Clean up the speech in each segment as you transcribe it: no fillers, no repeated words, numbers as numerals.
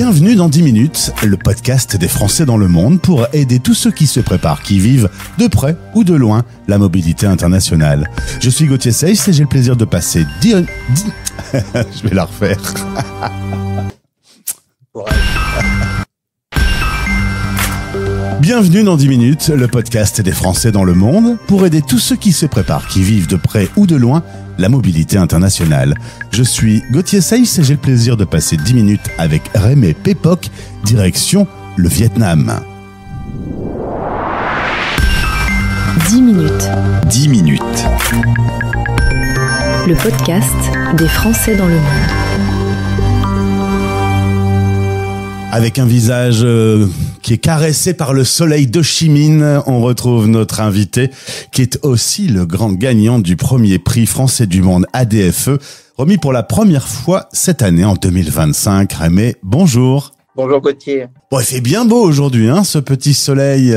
Bienvenue dans 10 minutes, le podcast des Français dans le monde pour aider tous ceux qui se préparent, qui vivent de près ou de loin la mobilité internationale. Je suis Gauthier Seyss et j'ai le plaisir de passer Je vais la refaire. Bienvenue dans 10 minutes, le podcast des Français dans le monde pour aider tous ceux qui se préparent, qui vivent de près ou de loin la mobilité internationale. Je suis Gauthier Seyss et j'ai le plaisir de passer 10 minutes avec Rémy Pépoc, direction le Vietnam. 10 minutes. 10 minutes. Le podcast des Français dans le monde. Avec un visage qui est caressé par le soleil d'Ho Chi Minh, on retrouve notre invité qui est aussi le grand gagnant du premier prix français du monde ADFE, remis pour la première fois cette année en 2025. Rémy, bonjour. Bonjour Gauthier. Bon, il fait bien beau aujourd'hui, ce petit soleil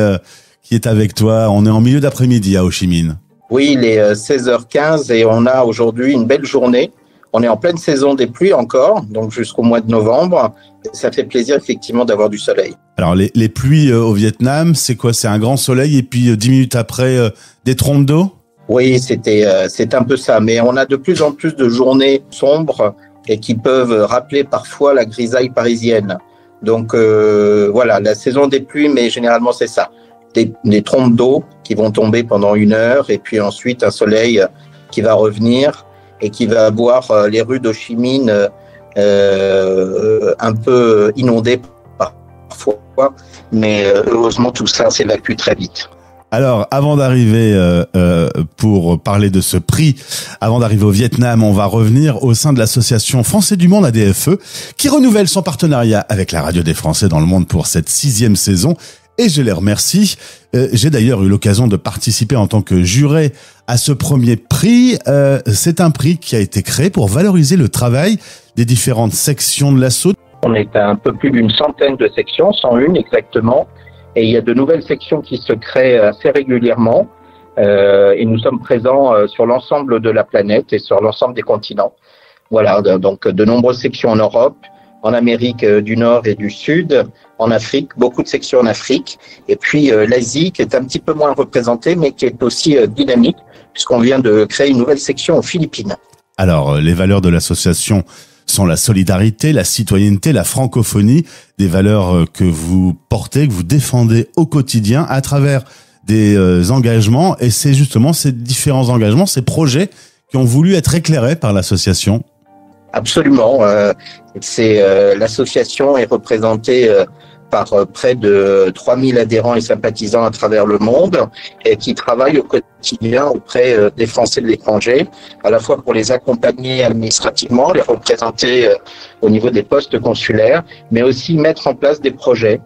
qui est avec toi. On est en milieu d'après-midi à Ho Chi Minh. Oui, il est 16h15 et on a aujourd'hui une belle journée. On est en pleine saison des pluies encore, donc jusqu'au mois de novembre. Ça fait plaisir effectivement d'avoir du soleil. Alors les pluies au Vietnam, c'est quoi? C'est un grand soleil et puis 10 minutes après des trompes d'eau? Oui, c'est un peu ça. Mais on a de plus en plus de journées sombres et qui peuvent rappeler parfois la grisaille parisienne. Donc voilà, la saison des pluies, mais généralement c'est ça. Des trompes d'eau qui vont tomber pendant 1 heure et puis ensuite un soleil qui va revenir et qui va avoir les rues d'Ho Chi Minh un peu inondées parfois, mais heureusement tout ça s'évacue très vite. Alors, avant d'arriver pour parler de ce prix, avant d'arriver au Vietnam, on va revenir au sein de l'association Français du Monde ADFE, qui renouvelle son partenariat avec la radio des Français dans le monde pour cette 6e saison. Et je les remercie. J'ai d'ailleurs eu l'occasion de participer en tant que juré à ce premier prix. C'est un prix qui a été créé pour valoriser le travail des différentes sections de l'asso. On est à un peu plus d'une centaine de sections, 101 exactement. Et il y a de nouvelles sections qui se créent assez régulièrement. Et nous sommes présents sur l'ensemble de la planète et sur l'ensemble des continents. Voilà, donc de nombreuses sections en Europe, en Amérique du Nord et du Sud, en Afrique, beaucoup de sections en Afrique, et puis l'Asie qui est un petit peu moins représentée, mais qui est aussi dynamique, puisqu'on vient de créer une nouvelle section aux Philippines. Alors, les valeurs de l'association sont la solidarité, la citoyenneté, la francophonie, des valeurs que vous portez, que vous défendez au quotidien à travers des engagements, et c'est justement ces différents engagements, ces projets qui ont voulu être éclairés par l'association. Absolument. L'association est représentée par près de 3000 adhérents et sympathisants à travers le monde et qui travaillent au quotidien auprès des Français de l'étranger, à la fois pour les accompagner administrativement, les représenter au niveau des postes consulaires, mais aussi mettre en place des projets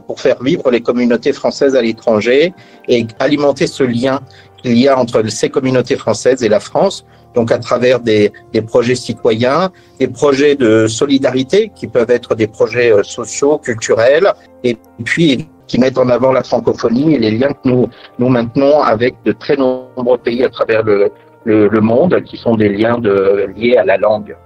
pour faire vivre les communautés françaises à l'étranger et alimenter ce lien qu'il y a entre ces communautés françaises et la France. Donc à travers des projets citoyens, des projets de solidarité qui peuvent être des projets sociaux, culturels, et puis qui mettent en avant la francophonie et les liens que nous maintenons avec de très nombreux pays à travers le monde, qui sont des liens liés à la langue.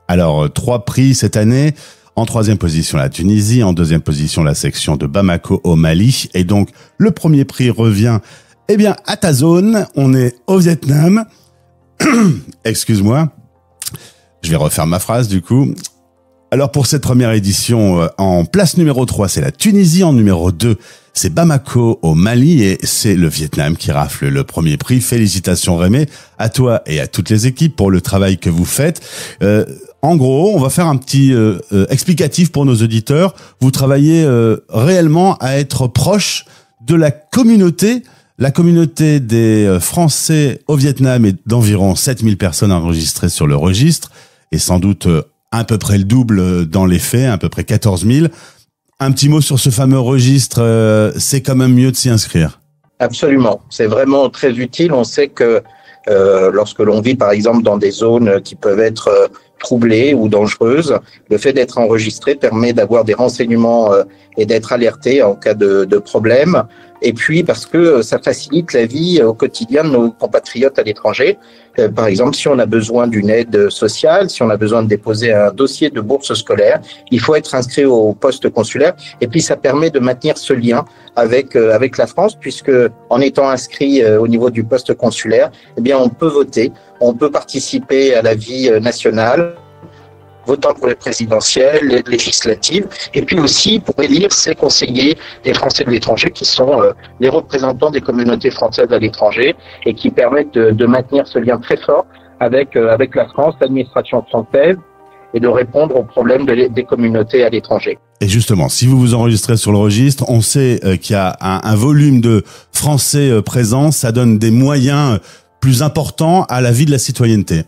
Alors 3 prix cette année. En 3e position, la Tunisie. En 2e position, la section de Bamako au Mali. Et donc, le premier prix revient, à ta zone. On est au Vietnam. Excuse-moi. Je vais refaire ma phrase, du coup. Alors, pour cette première édition, en place numéro 3, c'est la Tunisie. En numéro 2, c'est Bamako au Mali. Et c'est le Vietnam qui rafle le premier prix. Félicitations, Rémy, à toi et à toutes les équipes pour le travail que vous faites. En gros, on va faire un petit explicatif pour nos auditeurs. Vous travaillez réellement à être proche de la communauté des Français au Vietnam est d'environ 7000 personnes enregistrées sur le registre et sans doute à peu près le double dans les faits, à peu près 14 000. Un petit mot sur ce fameux registre, c'est quand même mieux de s'y inscrire. Absolument, c'est vraiment très utile. On sait que lorsque l'on vit par exemple dans des zones qui peuvent être troublées ou dangereuses, le fait d'être enregistré permet d'avoir des renseignements et d'être alerté en cas de problème. et puis parce que ça facilite la vie au quotidien de nos compatriotes à l'étranger. Par exemple, si on a besoin d'une aide sociale, si on a besoin de déposer un dossier de bourse scolaire, il faut être inscrit au poste consulaire. Et puis, ça permet de maintenir ce lien avec la France, puisque en étant inscrit au niveau du poste consulaire, eh bien, on peut voter, on peut participer à la vie nationale, votant pour les présidentielles, les législatives, et puis aussi pour élire ces conseillers des Français de l'étranger qui sont les représentants des communautés françaises à l'étranger et qui permettent de maintenir ce lien très fort avec la France, l'administration française, et de répondre aux problèmes des communautés à l'étranger. Et justement, si vous vous enregistrez sur le registre, on sait qu'il y a un volume de Français présents, ça donne des moyens plus importants à la vie de la citoyenneté.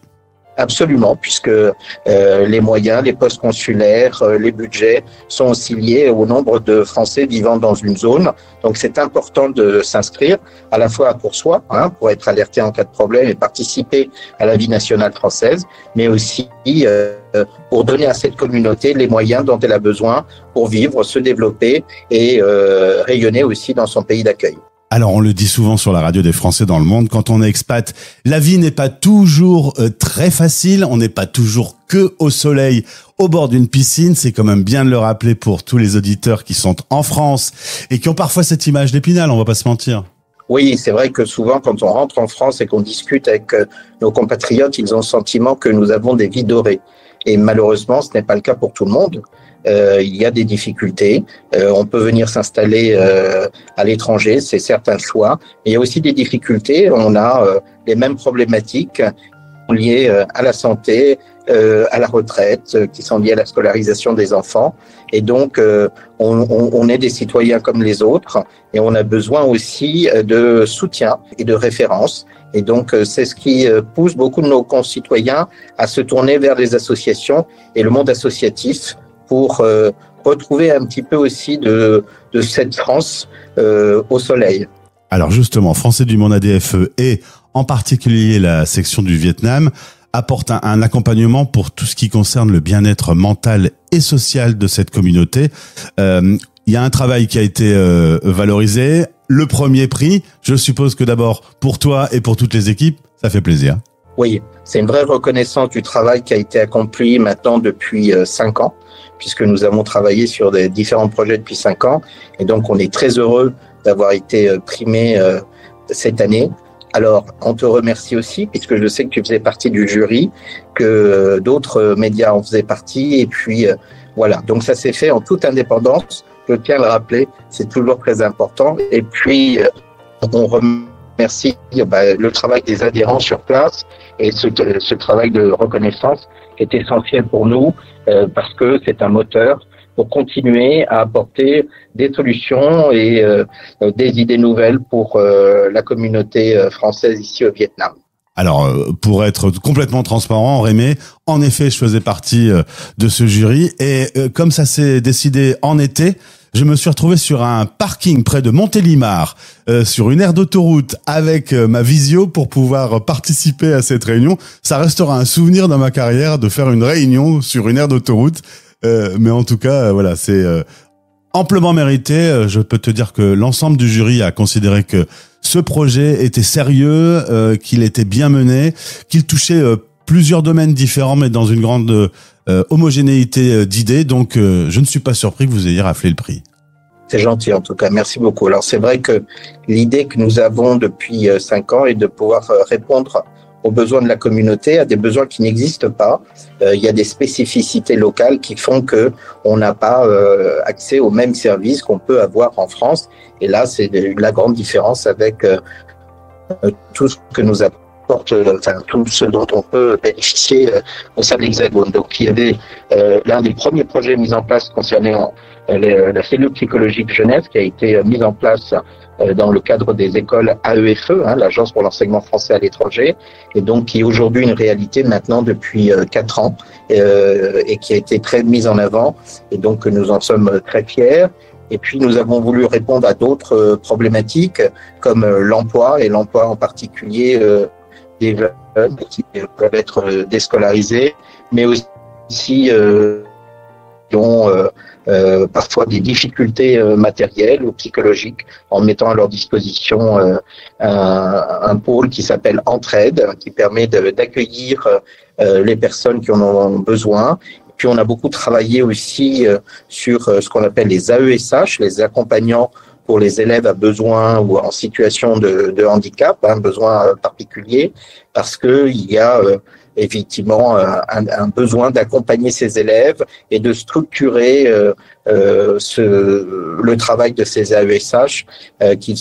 Absolument, puisque les moyens, les postes consulaires, les budgets sont aussi liés au nombre de Français vivant dans une zone. Donc c'est important de s'inscrire à la fois pour soi, pour être alerté en cas de problème et participer à la vie nationale française, mais aussi pour donner à cette communauté les moyens dont elle a besoin pour vivre, se développer et rayonner aussi dans son pays d'accueil. Alors, on le dit souvent sur la radio des Français dans le monde, quand on est expat, la vie n'est pas toujours très facile, on n'est pas toujours que au soleil, au bord d'une piscine, c'est quand même bien de le rappeler pour tous les auditeurs qui sont en France et qui ont parfois cette image d'Épinal, on va pas se mentir. Oui, c'est vrai que souvent, quand on rentre en France et qu'on discute avec nos compatriotes, ils ont le sentiment que nous avons des vies dorées. Et malheureusement, ce n'est pas le cas pour tout le monde. Il y a des difficultés. On peut venir s'installer à l'étranger, c'est certes un choix. Mais il y a aussi des difficultés. On a les mêmes problématiques liées à la santé, à la retraite, qui sont liées à la scolarisation des enfants. Et donc, on est des citoyens comme les autres et on a besoin aussi de soutien et de référence. Et donc, c'est ce qui pousse beaucoup de nos concitoyens à se tourner vers les associations et le monde associatif pour retrouver un petit peu aussi de cette France au soleil. Alors justement, Français du Monde ADFE et en particulier la section du Vietnam apporte un accompagnement pour tout ce qui concerne le bien-être mental et social de cette communauté. Il y a un travail qui a été valorisé. Le premier prix, je suppose que d'abord pour toi et pour toutes les équipes, ça fait plaisir. Oui, c'est une vraie reconnaissance du travail qui a été accompli maintenant depuis 5 ans, puisque nous avons travaillé sur des différents projets depuis 5 ans. Et donc, on est très heureux d'avoir été primé cette année. Alors, on te remercie aussi, puisque je sais que tu faisais partie du jury, que d'autres médias en faisaient partie. Et puis, voilà. Donc, ça s'est fait en toute indépendance. Je tiens à le rappeler, c'est toujours très important. Et puis, on remercie le travail des adhérents sur place et ce travail de reconnaissance est essentiel pour nous parce que c'est un moteur pour continuer à apporter des solutions et des idées nouvelles pour la communauté française ici au Vietnam. Alors, pour être complètement transparent, Rémé, en effet, je faisais partie de ce jury et comme ça s'est décidé en été, je me suis retrouvé sur un parking près de Montélimar, sur une aire d'autoroute avec ma visio pour pouvoir participer à cette réunion. Ça restera un souvenir dans ma carrière de faire une réunion sur une aire d'autoroute. Mais en tout cas, voilà, c'est amplement mérité. Je peux te dire que l'ensemble du jury a considéré que ce projet était sérieux, qu'il était bien mené, qu'il touchait plusieurs domaines différents, mais dans une grande homogénéité d'idées. Donc, je ne suis pas surpris que vous ayez raflé le prix. C'est gentil en tout cas, merci beaucoup. Alors c'est vrai que l'idée que nous avons depuis 5 ans est de pouvoir répondre aux besoins de la communauté, à des besoins qui n'existent pas. Il y a des spécificités locales qui font que on n'a pas accès aux mêmes services qu'on peut avoir en France. Et là, c'est la grande différence avec tout ce que nous apporte, tout ce dont on peut bénéficier au sein de l'Hexagone. Donc, il y avait l'un des premiers projets mis en place concernant la cellule psychologique jeunesse qui a été mise en place dans le cadre des écoles AEFE, l'Agence pour l'enseignement français à l'étranger, et donc qui est aujourd'hui une réalité maintenant depuis 4 ans et qui a été très mise en avant, et donc nous en sommes très fiers. Et puis nous avons voulu répondre à d'autres problématiques comme l'emploi, et l'emploi en particulier des jeunes qui peuvent être déscolarisés, mais aussi qui ont parfois des difficultés matérielles ou psychologiques, en mettant à leur disposition un pôle qui s'appelle Entraide, qui permet d'accueillir les personnes qui en ont besoin. Puis on a beaucoup travaillé aussi sur ce qu'on appelle les AESH, les accompagnants pour les élèves à besoin ou en situation de handicap, besoin particulier, parce que il y a effectivement un besoin d'accompagner ces élèves et de structurer le travail de ces AESH qui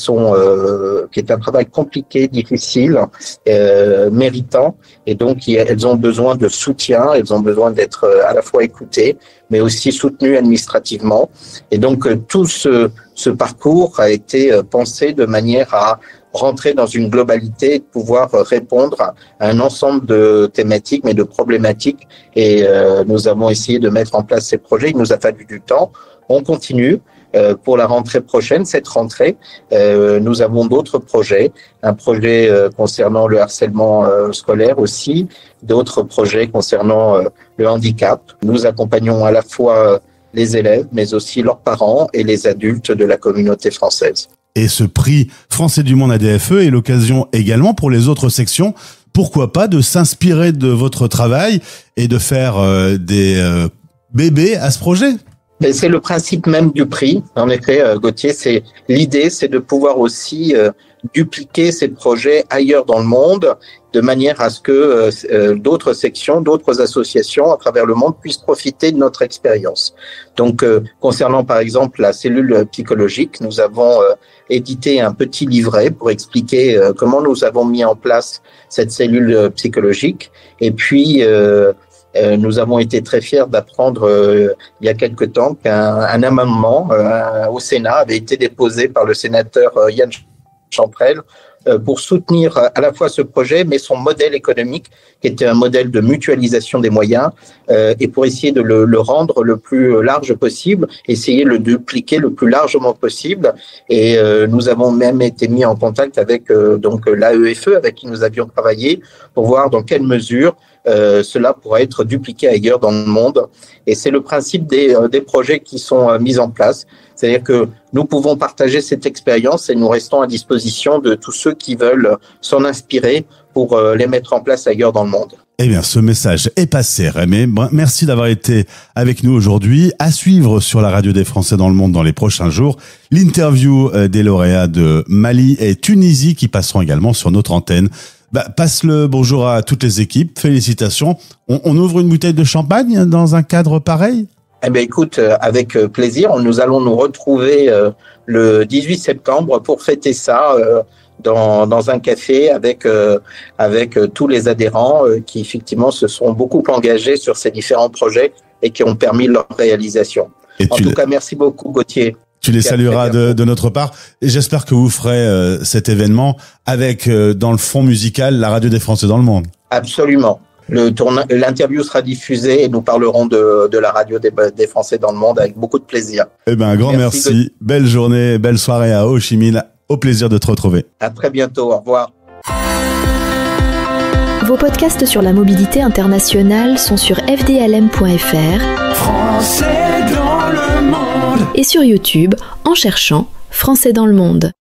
est un travail compliqué, difficile, méritant, et donc elles ont besoin de soutien, elles ont besoin d'être à la fois écoutées mais aussi soutenues administrativement, et donc tout ce parcours a été pensé de manière à rentrer dans une globalité et de pouvoir répondre à un ensemble de thématiques, mais de problématiques. Et nous avons essayé de mettre en place ces projets. Il nous a fallu du temps. On continue. Pour la rentrée prochaine, cette rentrée, nous avons d'autres projets. Un projet concernant le harcèlement scolaire aussi, d'autres projets concernant le handicap. Nous accompagnons à la fois les élèves, mais aussi leurs parents et les adultes de la communauté française. Et ce prix Français du Monde ADFE est l'occasion également pour les autres sections, pourquoi pas, de s'inspirer de votre travail et de faire des bébés à ce projet. Mais c'est le principe même du prix. En effet, Gauthier, l'idée, c'est de pouvoir aussi dupliquer ces projets ailleurs dans le monde, de manière à ce que d'autres sections, d'autres associations à travers le monde puissent profiter de notre expérience. Donc, concernant par exemple la cellule psychologique, nous avons édité un petit livret pour expliquer comment nous avons mis en place cette cellule psychologique. Et puis, nous avons été très fiers d'apprendre il y a quelque temps qu'un amendement au Sénat avait été déposé par le sénateur Yann Champrel pour soutenir à la fois ce projet, mais son modèle économique, qui était un modèle de mutualisation des moyens, et pour essayer de le rendre le plus large possible, essayer de le dupliquer le plus largement possible. Et nous avons même été mis en contact avec donc l'AEFE, avec qui nous avions travaillé, pour voir dans quelle mesure cela pourrait être dupliqué ailleurs dans le monde. Et c'est le principe des projets qui sont mis en place. C'est-à-dire que nous pouvons partager cette expérience et nous restons à disposition de tous ceux qui veulent s'en inspirer pour les mettre en place ailleurs dans le monde. Eh bien, ce message est passé, Rémi. Merci d'avoir été avec nous aujourd'hui. À suivre sur la radio des Français dans le monde dans les prochains jours, l'interview des lauréats de Mali et Tunisie qui passeront également sur notre antenne. Passe le bonjour à toutes les équipes. Félicitations. On ouvre une bouteille de champagne dans un cadre pareil ? Eh bien, écoute, avec plaisir. Nous allons nous retrouver le 18 septembre pour fêter ça dans un café avec tous les adhérents qui effectivement se sont beaucoup engagés sur ces différents projets et qui ont permis leur réalisation. En tout cas, merci beaucoup, Gauthier. Tu les salueras de notre part. Et j'espère que vous ferez cet événement avec, dans le fond musical, la radio des Français dans le monde. Absolument. L'interview sera diffusée et nous parlerons de la radio des Français dans le monde avec beaucoup de plaisir. Eh ben, un grand merci. Belle journée, belle soirée à Ho Chi Minh. Au plaisir de te retrouver. À très bientôt. Au revoir. Vos podcasts sur la mobilité internationale sont sur fdlm.fr. Français dans le monde. Et sur YouTube en cherchant Français dans le monde.